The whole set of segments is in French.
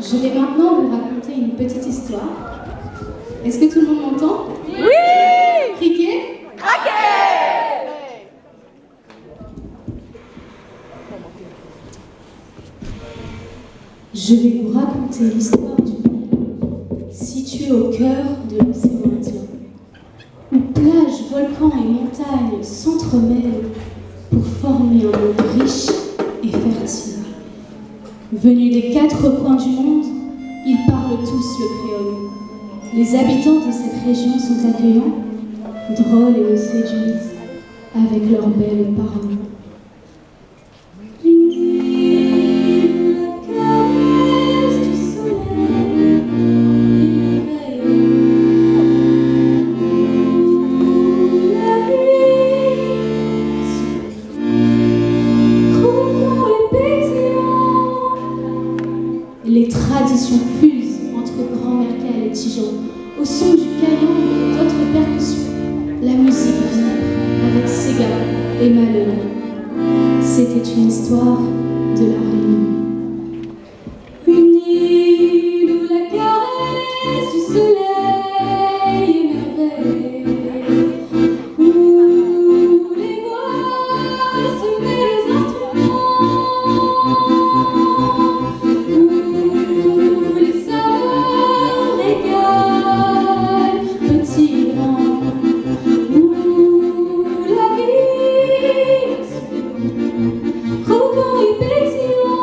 Je vais maintenant vous raconter une petite histoire. Est-ce que tout le monde m'entend? Oui! Criquet? Craquet! Je vais vous raconter l'histoire d'une île située au cœur de l'océan Indien, où plages, volcans et montagnes s'entremêlent pour former un monde riche et fertile. Venus des 4 coins du monde, ils parlent tous le créole. Les habitants de cette région sont accueillants, drôles et me séduisent avec leurs belles paroles. Les traditions fusent entre grand-mère Cale et Tijan. Au son du caillon et d'autres percussions, la musique vit avec Sega et Malheur. C'était une histoire de la Réunion. Une île où la caresse du soleil émerveille, où les voix se mêlent aux instruments. Croquant et pétillant.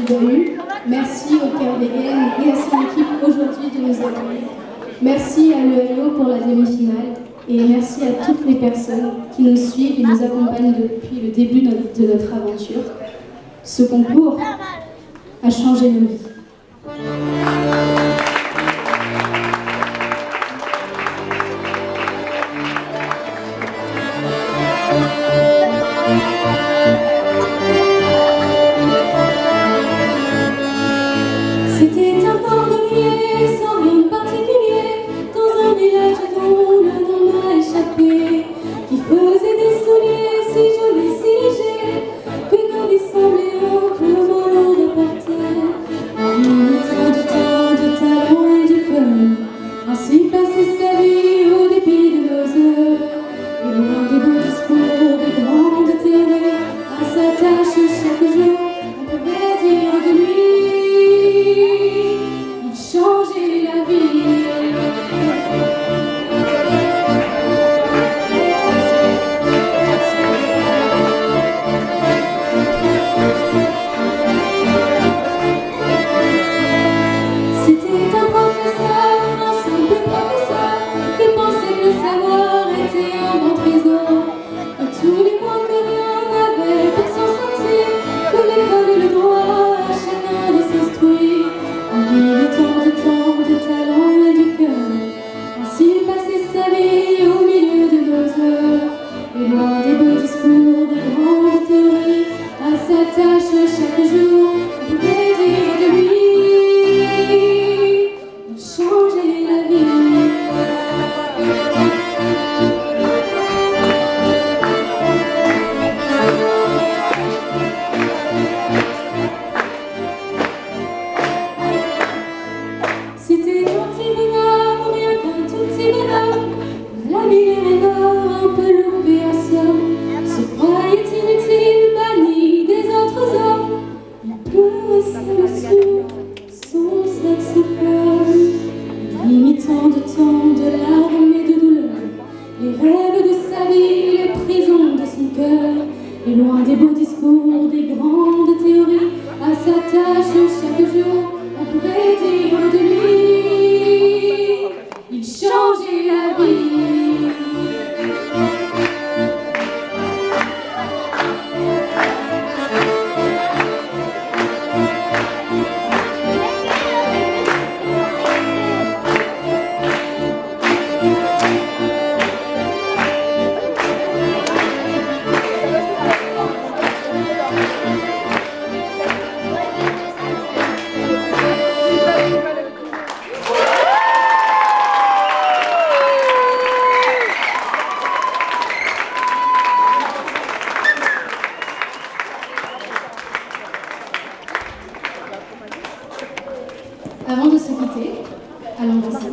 Joyeux. Merci au Cœur des Gaines et à son équipe aujourd'hui de nous accueillir. Merci à l'EAIO pour la demi-finale et merci à toutes les personnes qui nous suivent et nous accompagnent depuis le début de notre aventure. Ce concours a changé nos vies. C'était un cordonnier sans rien de particulier, dans un village dont le nom m'a échappé, qui faisait des souliers si jolis, si légers, que nos vies semblaient amplement lourdes par terre. Il mettait du temps, de talent et du cœur, ainsi passait sa vie au dépit de nos heures, et loin des beaux discours, des grandes théories, à sa tâche chaque jour, on pouvait dire de lui. Changer la vie. C'était un professeur, un simple professeur, qui pensait que le savoir était un bon trésor, que tous les mois que rien n'avait pour s'en sortir, que l'école et le droit à chacun de s'instruire. Tant de talent et du cœur, ainsi il passait sa vie au milieu de nos heures, et loin des beaux discours, de grandes théories, à sa tâche chaque jour, on pouvait dire de lui, il changeait la vie. C'était un petit bonhomme, rien qu'un tout petit bonhomme, la mine un peu loupé en somme, se croyait inutile, banni des autres hommes. Il pleurait seul sur son saxophone, imitant de tant de larmes et de douleurs, les rêves de sa vie, les prisons de son cœur, et loin des beaux discours, des grandes théories, à sa tâche chaque jour, on pouvait dire de lui, il changeait la vie. Avant de se quitter, allons danser.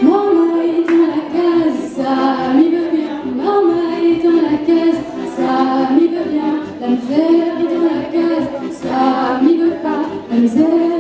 Maman est dans la case, ça m'y veut bien. Maman est dans la case, ça m'y veut bien. La misère est dans la case, ça m'y veut pas. La misère